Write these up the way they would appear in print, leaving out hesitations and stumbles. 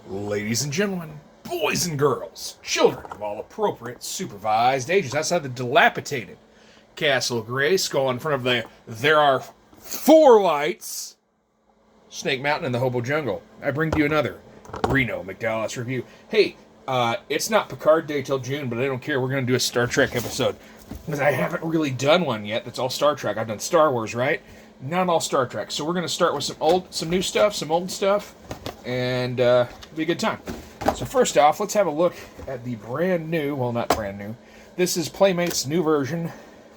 Ladies and gentlemen, boys and girls, children of all appropriate supervised ages, outside the dilapidated Castle Grayskull in front of the There Are Four Lights, Snake Mountain and the Hobo Jungle, I bring to you another Reno McDallas review. Hey, it's not Picard Day till June, but I don't care. We're going to do a Star Trek episode. Because I haven't really done one yet that's all Star Trek. I've done Star Wars, right? Not all Star Trek. So we're going to start with some new stuff, some old stuff, and it'll be a good time. So first off, let's have a look at the brand new, well, not brand new. This is Playmates' new version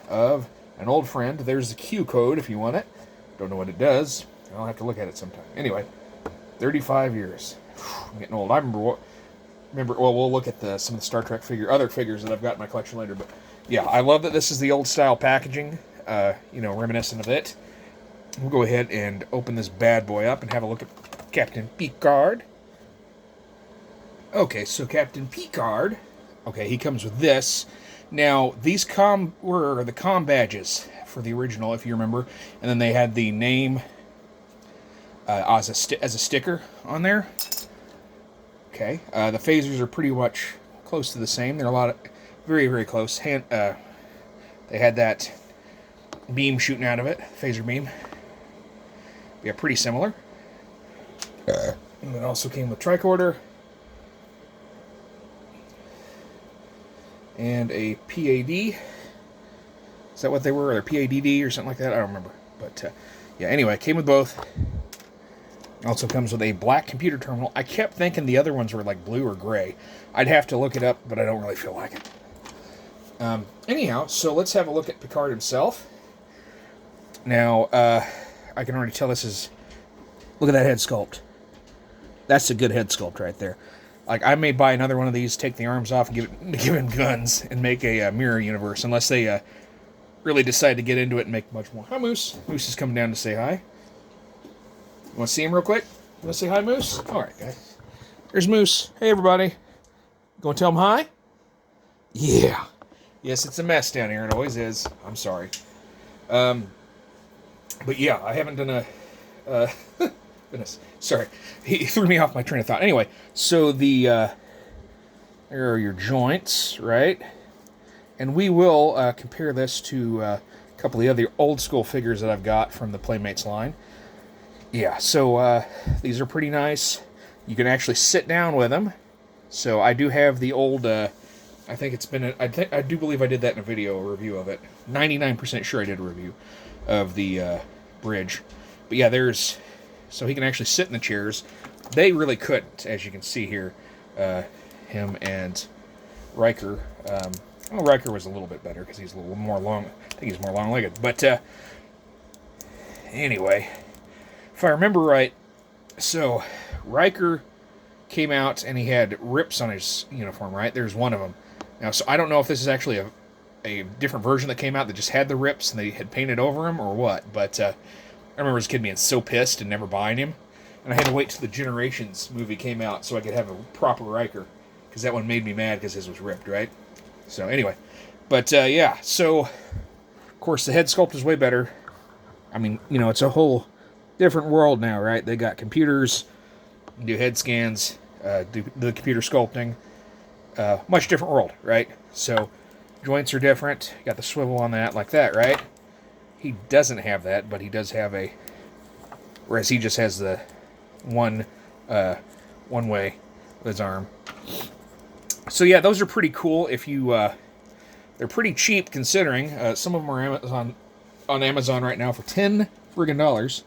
of an old friend. There's the Q code if you want it. Don't know what it does. I'll have to look at it sometime. Anyway, 35 years. I'm getting old. I remember, we'll look at some of the Star Trek other figures that I've got in my collection later, but yeah, I love that this is the old style packaging, reminiscent of it. We'll go ahead and open this bad boy up and have a look at Captain Picard. Okay, so Captain Picard, he comes with this. Now, these were the comm badges for the original, if you remember, and then they had the name as a sticker on there. Okay, the phasers are pretty much close to the same. They're very, very close. They had that beam shooting out of it, phaser beam. Yeah, pretty similar. And it also came with tricorder. And a PAD. Is that what they were? Or PADD or something like that? I don't remember. But, yeah, anyway, it came with both. Also comes with a black computer terminal. I kept thinking the other ones were like blue or gray. I'd have to look it up, but I don't really feel like it. Anyhow, so let's have a look at Picard himself. Now, I can already tell this is... Look at that head sculpt. That's a good head sculpt right there. Like, I may buy another one of these, take the arms off, and give him guns, and make a mirror universe, unless they really decide to get into it and make much more. Hi, Moose. Moose is coming down to say hi. You want to see him real quick? You want to say hi, Moose? All right, guys. There's Moose. Hey, everybody. Going to tell him hi? Yeah. Yes, it's a mess down here. It always is. I'm sorry. But yeah, I haven't done a... goodness. Sorry. He threw me off my train of thought. Anyway, so there are your joints, right? And we will compare this to a couple of the other old school figures that I've got from the Playmates line. Yeah, so these are pretty nice. You can actually sit down with them. So I do have the old... I do believe I did that in a review of it. 99% sure I did a review of the bridge. But yeah, so he can actually sit in the chairs. They really couldn't, as you can see here. Him and Riker. Riker was a little bit better because he's a little more long. I think he's more long-legged. But anyway, if I remember right, so Riker came out and he had rips on his uniform, right? There's one of them. Now, so I don't know if this is actually a different version that came out that just had the rips and they had painted over him or what, but I remember as a kid being so pissed and never buying him, and I had to wait till the Generations movie came out so I could have a proper Riker, because that one made me mad because his was ripped, right? So anyway, but yeah, so of course the head sculpt is way better. I mean, it's a whole different world now, right? They got computers, do head scans, do the computer sculpting. Much different world, right? So joints are different. Got the swivel on that, like that, right? He doesn't have that, but he does have whereas he just has the one way with his arm. So yeah, those are pretty cool. If you, they're pretty cheap considering. Some of them are on Amazon right now for $10 friggin'.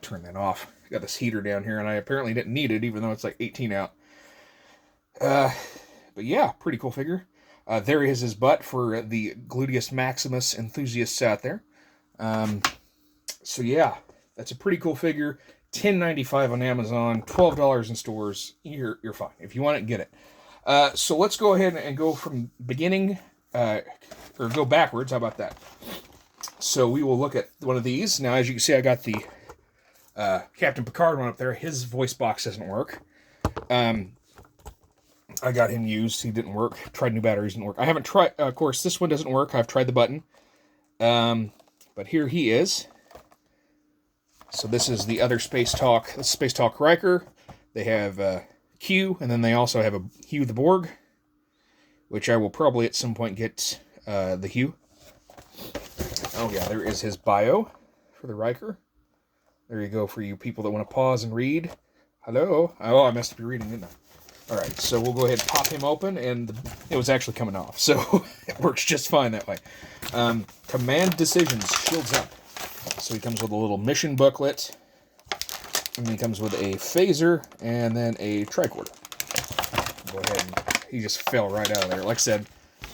Turn that off. Got this heater down here, and I apparently didn't need it, even though it's like 18 out. But yeah, pretty cool figure. There is his butt for the Gluteus Maximus enthusiasts out there. So yeah, that's a pretty cool figure. $10.95 on Amazon, $12 in stores. You're fine. If you want it, get it. So let's go ahead and go from beginning, or go backwards. How about that? So we will look at one of these. Now, as you can see, I got the Captain Picard one up there. His voice box doesn't work. I got him used. He didn't work. Tried new batteries, didn't work. I haven't tried... of course, this one doesn't work. I've tried the button. But here he is. So this is the other Space Talk Riker. They have Q, and then they also have a Hugh the Borg, which I will probably at some point get the Hugh. Oh yeah, there is his bio for the Riker. There you go for you people that want to pause and read. Hello? Oh, I must be reading, didn't I? Alright, so we'll go ahead and pop him open, and it was actually coming off, so it works just fine that way. Command Decisions, shields up. So he comes with a little mission booklet, and he comes with a phaser, and then a tricorder. Go ahead and he just fell right out of there. Like I said,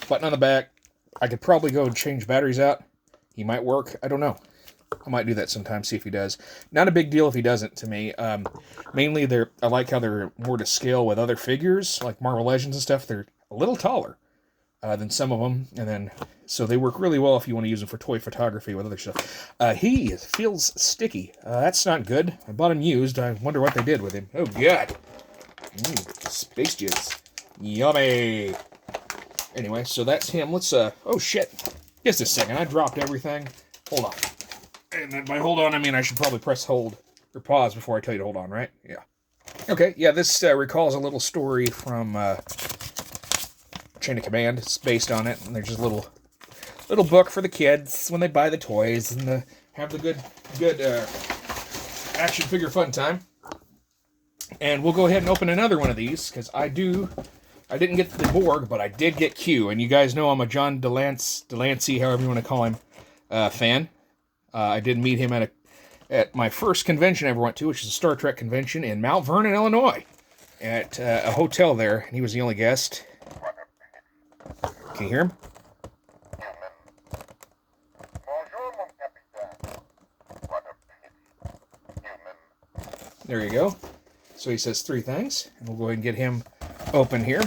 button on the back. I could probably go and change batteries out. He might work. I don't know. I might do that sometime, see if he does. Not a big deal if he doesn't to me. Mainly, I like how they're more to scale with other figures, like Marvel Legends and stuff. They're a little taller than some of them, and then so they work really well if you want to use them for toy photography with other stuff. He feels sticky. That's not good. I bought him used. I wonder what they did with him. Oh, God. Space jizz. Yummy. Anyway, so that's him. Let's, oh, shit. Just a second. I dropped everything. Hold on. And by hold on, I mean I should probably press hold or pause before I tell you to hold on, right? Yeah. Okay, yeah, this recalls a little story from Chain of Command. It's based on it, and there's just a little book for the kids when they buy the toys and have the good action figure fun time. And we'll go ahead and open another one of these, because I didn't get the Borg, but I did get Q, and you guys know I'm a John Delancey, however you want to call him, fan. I did meet him at my first convention I ever went to, which is a Star Trek convention in Mount Vernon, Illinois, at a hotel there, and he was the only guest. Can you hear him? There you go. So he says 3 things, and we'll go ahead and get him open here.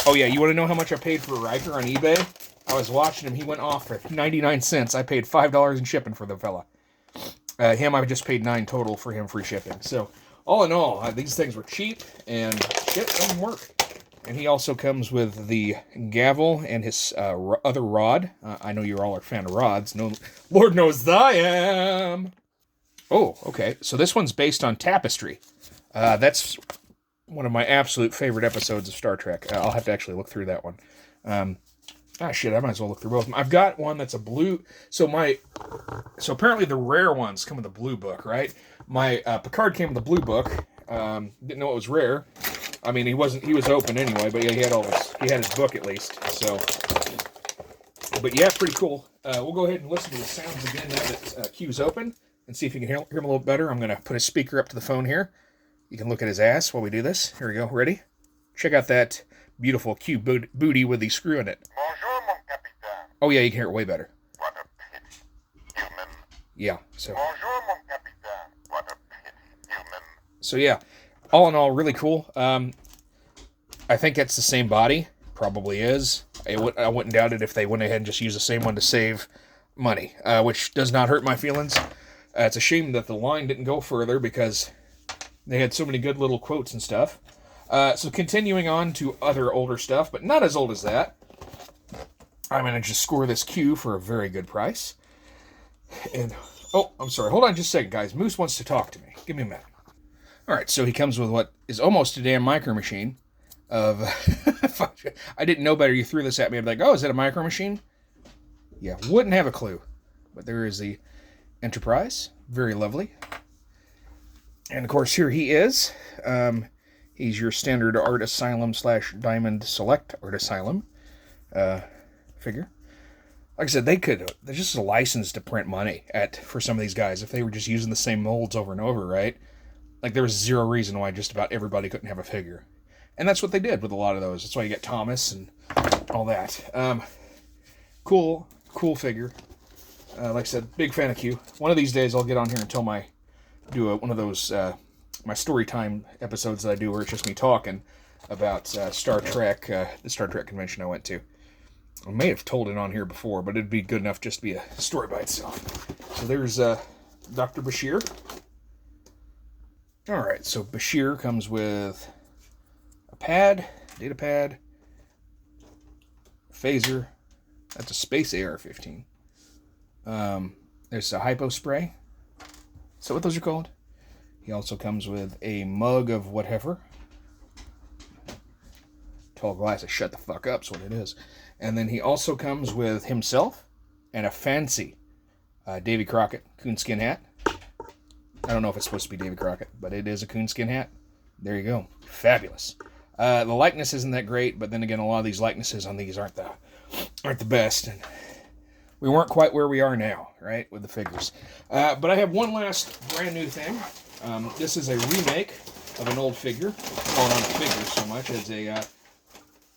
Oh yeah, you want to know how much I paid for a Riker on eBay? I was watching him. He went off for 99 cents. I paid $5 in shipping for the fella. Him, I just paid $9 total for him free shipping. So, all in all, these things were cheap, and shit doesn't work. And he also comes with the gavel and his other rod. I know you all are a fan of rods. No, Lord knows that I am. Oh, okay. So this one's based on Tapestry. That's one of my absolute favorite episodes of Star Trek. I'll have to actually look through that one. Shit, I might as well look through both of them. I've got one that's a blue. So apparently the rare ones come with a blue book, right? My Picard came with a blue book. Didn't know it was rare. I mean, he was open anyway, but yeah, he had his book at least. So, but yeah, pretty cool. We'll go ahead and listen to the sounds again now that Q's open and see if you can hear him a little better. I'm going to put a speaker up to the phone here. You can look at his ass while we do this. Here we go. Ready? Check out that beautiful Q booty with the screw in it. Bonjour, mon capitaine. Oh yeah, you can hear it way better. What a pity, human. Yeah, so. Bonjour, mon capitaine. What a pity, human. So yeah, all in all, really cool. I think it's the same body. Probably is. I wouldn't doubt it if they went ahead and just used the same one to save money, which does not hurt my feelings. It's a shame that the line didn't go further because they had so many good little quotes and stuff. So continuing on to other older stuff, but not as old as that. I managed to score this Q for a very good price. And, oh, I'm sorry. Hold on just a second, guys. Moose wants to talk to me. Give me a minute. All right, so he comes with what is almost a damn micro machine of... I didn't know better. You threw this at me. I'm like, oh, is that a micro machine? Yeah, wouldn't have a clue. But there is the Enterprise. Very lovely. And, of course, here he is. He's your standard Art Asylum / Diamond Select Art Asylum figure. Like I said, they're just a license to print money for some of these guys if they were just using the same molds over and over, right? Like, there was zero reason why just about everybody couldn't have a figure. And that's what they did with a lot of those. That's why you get Thomas and all that. Cool figure. Like I said, big fan of Q. One of these days I'll get on here and do one of those my story time episodes that I do where it's just me talking about Star Trek, the Star Trek convention I went to. I may have told it on here before, but it'd be good enough just to be a story by itself. So there's Dr. Bashir. Alright, so Bashir comes with a data pad, phaser. That's a space AR-15. There's a hypo spray. Is that what those are called? He also comes with a mug of whatever. Tall glass of shut the fuck up's what it is. And then he also comes with himself and a fancy Davy Crockett coonskin hat. I don't know if it's supposed to be Davy Crockett, but it is a coonskin hat. There you go. Fabulous. The likeness isn't that great, but then again, a lot of these likenesses on these aren't the best. And we weren't quite where we are now, right, with the figures. But I have one last brand new thing. This is a remake of an old figure. Well, not a figure so much as a...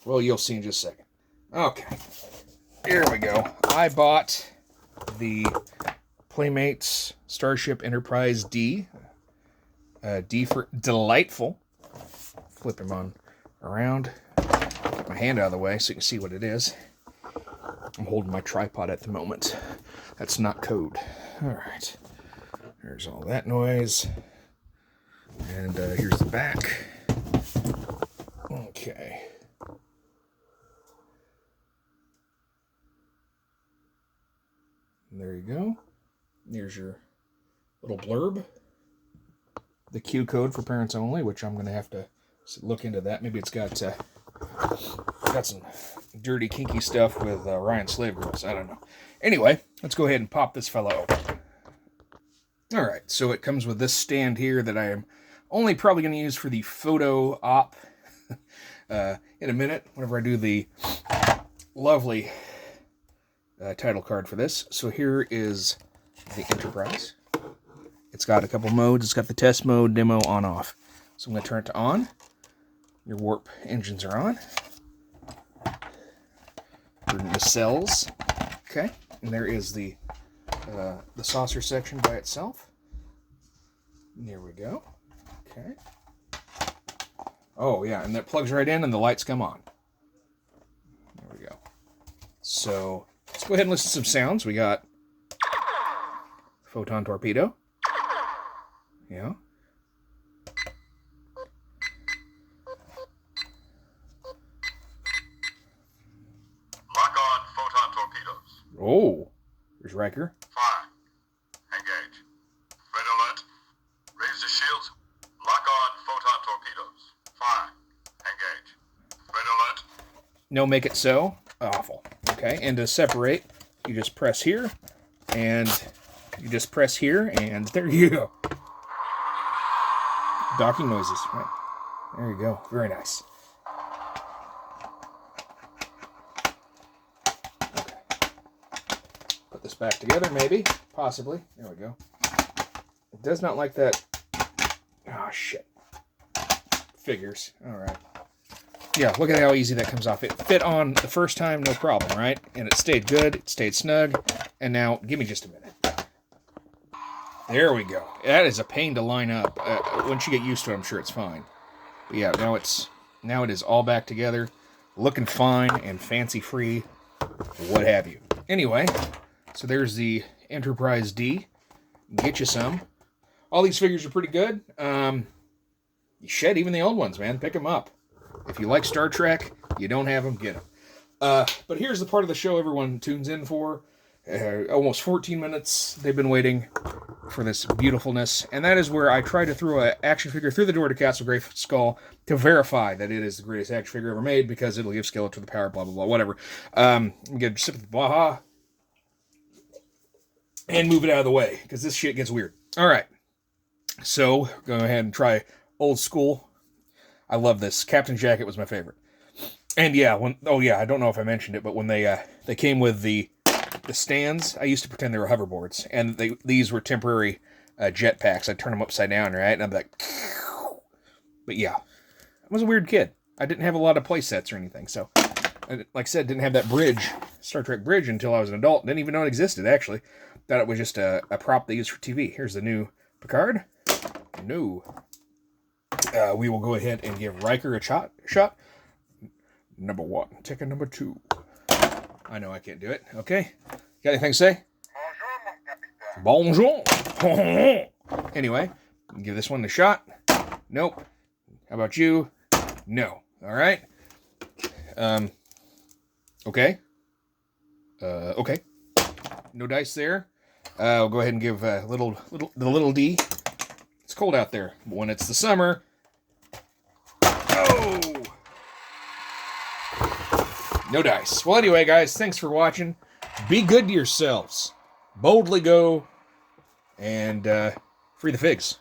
well, you'll see in just a second. Okay. Here we go. I bought the Playmates Starship Enterprise D. D for delightful. Flip him on around. Get my hand out of the way so you can see what it is. I'm holding my tripod at the moment. That's not code. Alright. There's all that noise. And here's the back. Okay. There you go. There's your little blurb. The Q code for parents only, which I'm going to have to look into that. Maybe it's got some dirty, kinky stuff with Ryan Slave Girls. I don't know. Anyway, let's go ahead and pop this fella open. All right, so it comes with this stand here that I am only probably going to use for the photo op in a minute, whenever I do the lovely title card for this. So here is the Enterprise. It's got a couple modes. It's got the test mode, demo, on, off. So I'm going to turn it to on. Your warp engines are on. For nacelles. Okay. And there is the saucer section by itself. There we go. Okay. Oh, yeah, and that plugs right in and the lights come on. There we go. So, let's go ahead and listen to some sounds. We got photon torpedo. Yeah. Lock on photon torpedoes. Oh, there's Riker. Fire. Engage. Red alert. Raise the shields. Lock on photon torpedoes. Fire. Engage. Red alert. No, make it so. Awful. Okay, and to separate, you just press here, and you just press here, and there you go. Docking noises, right? There you go. Very nice. Okay. Put this back together, maybe. Possibly. There we go. It does not like that. Oh, shit. Figures. All right. Yeah, look at how easy that comes off. It fit on the first time, no problem, right? And it stayed good. It stayed snug. And now, give me just a minute. There we go. That is a pain to line up. Once you get used to it, I'm sure it's fine. But yeah, now it is all back together, looking fine and fancy-free, what have you. Anyway, so there's the Enterprise D. Get you some. All these figures are pretty good. You shed even the old ones, man. Pick them up. If you like Star Trek, you don't have them, get them. But here's the part of the show everyone tunes in for. Almost 14 minutes they've been waiting for this beautifulness, and that is where I try to throw an action figure through the door to Castle Grayskull to verify that it is the greatest action figure ever made, because it'll give Skeletor the power, blah, blah, blah, whatever. Get a sip of the Baja, and move it out of the way, because this shit gets weird. Alright, so go ahead and try old school. I love this. Captain Jacket was my favorite. And yeah, I don't know if I mentioned it, but when they came with the stands, I used to pretend they were hoverboards, and these were temporary jetpacks. I'd turn them upside down, right? And I'd be like, but yeah, I was a weird kid. I didn't have a lot of play sets or anything, so like I said, didn't have that bridge, Star Trek bridge, until I was an adult. Didn't even know it existed, actually. Thought it was just a prop they used for TV. Here's the new Picard. No. We will go ahead and give Riker a shot. Number 1. Ticket number 2. I know I can't do it. Okay. Got anything to say? Bonjour, mon capitaine. Bonjour. Anyway, give this one a shot. Nope. How about you? No. All right. Okay. Okay. No dice there. We'll go ahead and give the little D. It's cold out there. But when it's the summer... Oh! No dice. Well, anyway, guys, thanks for watching. Be good to yourselves. Boldly go and free the figs.